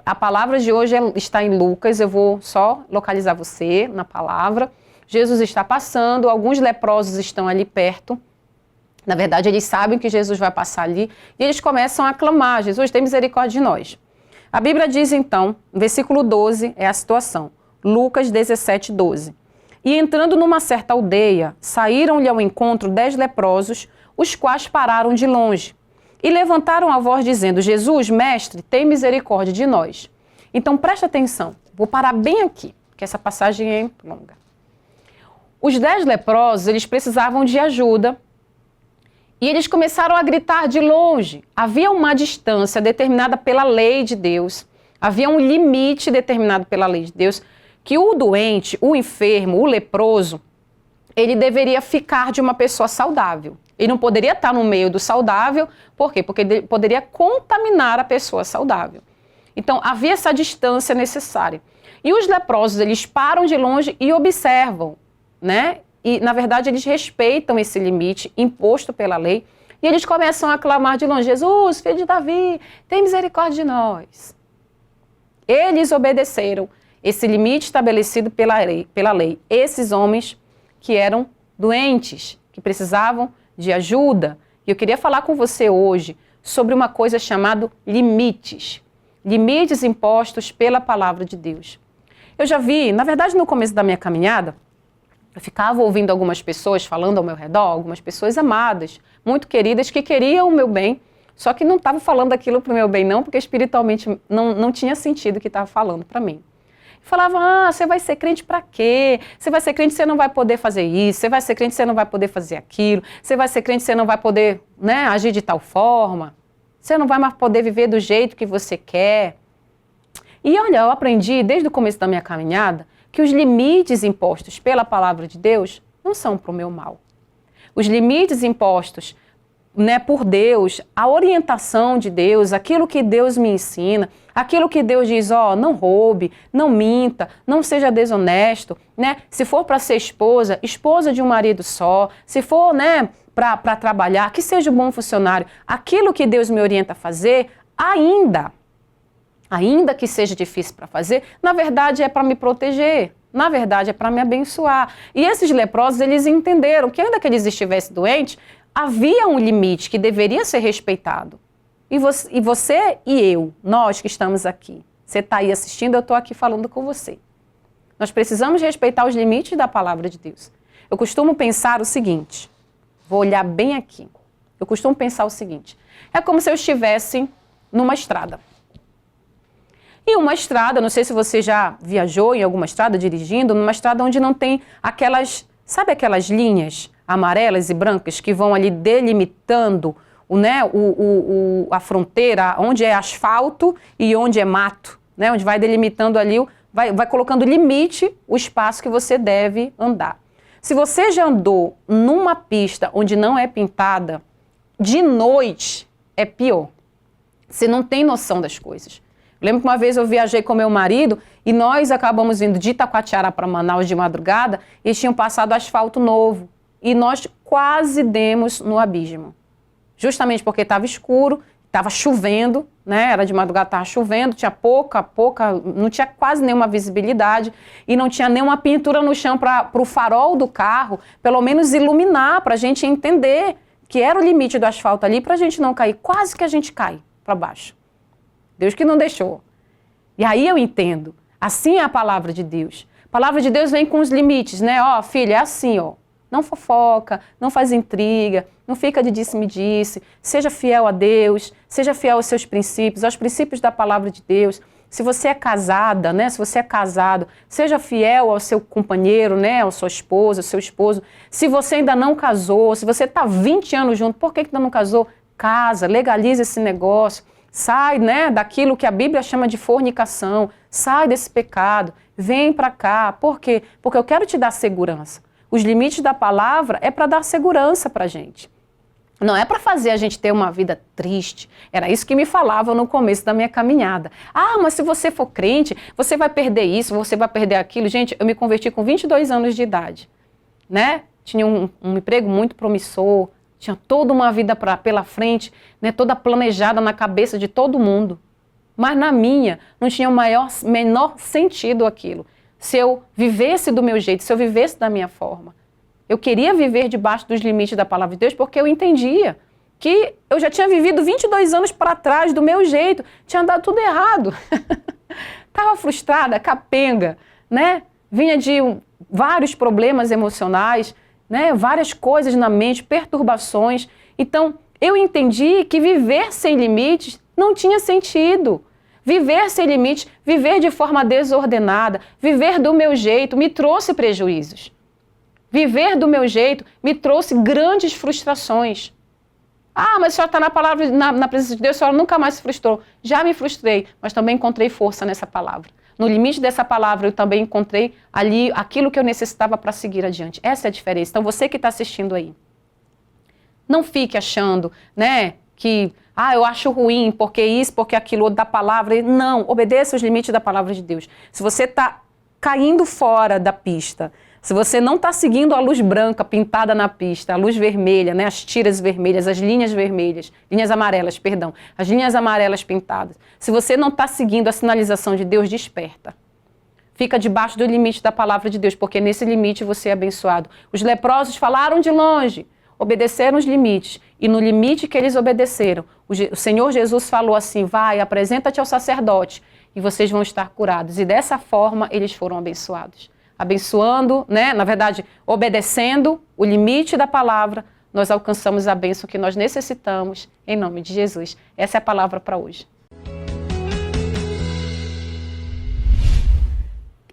A palavra de hoje está em Lucas, eu vou só localizar você na palavra. Jesus está passando, alguns leprosos estão ali perto. Na verdade, eles sabem que Jesus vai passar ali e eles começam a clamar: Jesus, tem misericórdia de nós. A Bíblia diz então, no versículo 12, é a situação. Lucas 17, 12. E entrando numa certa aldeia, saíram-lhe ao encontro 10 leprosos, os quais pararam de longe. E levantaram a voz dizendo: Jesus, mestre, tem misericórdia de nós. Então presta atenção, vou parar bem aqui, porque essa passagem é longa. Os 10 leprosos, eles precisavam de ajuda e eles começaram a gritar de longe. Havia uma distância determinada pela lei de Deus, havia um limite determinado pela lei de Deus, que o doente, o enfermo, o leproso, ele deveria ficar de uma pessoa saudável. Ele não poderia estar no meio do saudável, por quê? Porque ele poderia contaminar a pessoa saudável. Então, havia essa distância necessária. E os leprosos, eles param de longe e observam, né? E, na verdade, eles respeitam esse limite imposto pela lei. E eles começam a clamar de longe: Jesus, filho de Davi, tem misericórdia de nós. Eles obedeceram esse limite estabelecido pela lei. Esses homens que eram doentes, que precisavam de ajuda. E eu queria falar com você hoje sobre uma coisa chamada limites. Limites impostos pela palavra de Deus. Eu já vi, na verdade, no começo da minha caminhada, eu ficava ouvindo algumas pessoas falando ao meu redor, algumas pessoas amadas, muito queridas, que queriam o meu bem, só que não estavam falando aquilo para o meu bem não, porque espiritualmente não tinha sentido o que estava falando para mim. Falava: você vai ser crente para quê? Você vai ser crente, você não vai poder fazer isso, você vai ser crente, você não vai poder fazer aquilo, você vai ser crente, você não vai poder, né, agir de tal forma, você não vai mais poder viver do jeito que você quer. E olha, eu aprendi desde o começo da minha caminhada que os limites impostos pela palavra de Deus não são para o meu mal. Os limites impostos, né, por Deus, a orientação de Deus, aquilo que Deus me ensina, aquilo que Deus diz: não roube, não minta, não seja desonesto, né? Se for para ser esposa, esposa de um marido só, se for, né, para trabalhar, que seja um bom funcionário. Aquilo que Deus me orienta a fazer, ainda que seja difícil para fazer, na verdade é para me proteger, na verdade é para me abençoar. E esses leprosos, eles entenderam que ainda que eles estivessem doentes, havia um limite que deveria ser respeitado. E você e eu, nós que estamos aqui, você está aí assistindo, eu estou aqui falando com você. Nós precisamos respeitar os limites da palavra de Deus. Eu costumo pensar o seguinte, vou olhar bem aqui, eu costumo pensar o seguinte: é como se eu estivesse numa estrada. E uma estrada, não sei se você já viajou em alguma estrada dirigindo, numa estrada onde não tem aquelas, sabe aquelas linhas amarelas e brancas que vão ali delimitando a fronteira, onde é asfalto e onde é mato, né? Onde vai delimitando ali, vai colocando limite o espaço que você deve andar. Se você já andou numa pista onde não é pintada, de noite é pior. Você não tem noção das coisas. Lembro que uma vez eu viajei com meu marido e nós acabamos indo de Itacoatiara para Manaus de madrugada e eles tinham passado asfalto novo. E nós quase demos no abismo. Justamente porque estava escuro, estava chovendo, né? Era de madrugada, estava chovendo, tinha pouca, não tinha quase nenhuma visibilidade e não tinha nenhuma pintura no chão para o farol do carro, pelo menos iluminar, para a gente entender que era o limite do asfalto ali, para a gente não cair. Quase que a gente cai para baixo. Deus que não deixou. E aí eu entendo. Assim é a palavra de Deus. A palavra de Deus vem com os limites, né? Filha, é assim, Não fofoca, não faz intriga, não fica de disse-me-disse. Seja fiel a Deus, seja fiel aos seus princípios, aos princípios da palavra de Deus. Se você é casada, né? Se você é casado, seja fiel ao seu companheiro, né? À sua esposa, ao seu esposo. Se você ainda não casou, se você está 20 anos junto, por que ainda não casou? Casa, legalize esse negócio. Sai, né, daquilo que a Bíblia chama de fornicação, sai desse pecado, vem para cá. Por quê? Porque eu quero te dar segurança. Os limites da palavra é para dar segurança para a gente. Não é para fazer a gente ter uma vida triste. Era isso que me falavam no começo da minha caminhada. Mas se você for crente, você vai perder isso, você vai perder aquilo. Gente, eu me converti com 22 anos de idade, né? Tinha um emprego muito promissor, tinha toda uma vida pela frente, né, toda planejada na cabeça de todo mundo. mas na minha não tinha o menor sentido aquilo. Se eu vivesse do meu jeito, se eu vivesse da minha forma. Eu queria viver debaixo dos limites da palavra de Deus porque eu entendia que eu já tinha vivido 22 anos para trás do meu jeito, tinha dado tudo errado. Estava frustrada, capenga, né? Vinha de vários problemas emocionais, né? Várias coisas na mente, perturbações. Então, eu entendi que viver sem limites não tinha sentido. Viver sem limites, viver de forma desordenada, viver do meu jeito me trouxe prejuízos. Viver do meu jeito me trouxe grandes frustrações. Ah, mas a senhora está na palavra, na presença de Deus, a senhora nunca mais se frustrou. Já me frustrei, mas também encontrei força nessa palavra. No limite dessa palavra, eu também encontrei ali aquilo que eu necessitava para seguir adiante. Essa é a diferença. Então, você que está assistindo aí, não fique achando, né, que, eu acho ruim, porque isso, porque aquilo, da palavra. Não, obedeça os limites da palavra de Deus. Se você está caindo fora da pista, se você não está seguindo a luz branca pintada na pista, a luz vermelha, né, as tiras vermelhas, as linhas vermelhas, linhas amarelas, perdão, as linhas amarelas pintadas. Se você não está seguindo a sinalização de Deus, desperta. Fica debaixo do limite da palavra de Deus, porque nesse limite você é abençoado. Os leprosos falaram de longe, obedeceram os limites, e no limite que eles obedeceram, o Senhor Jesus falou assim, vai, apresenta-te ao sacerdote, e vocês vão estar curados. E dessa forma eles foram abençoados. Abençoando, né? Na verdade, obedecendo o limite da palavra, nós alcançamos a bênção que nós necessitamos, em nome de Jesus. Essa é a palavra para hoje.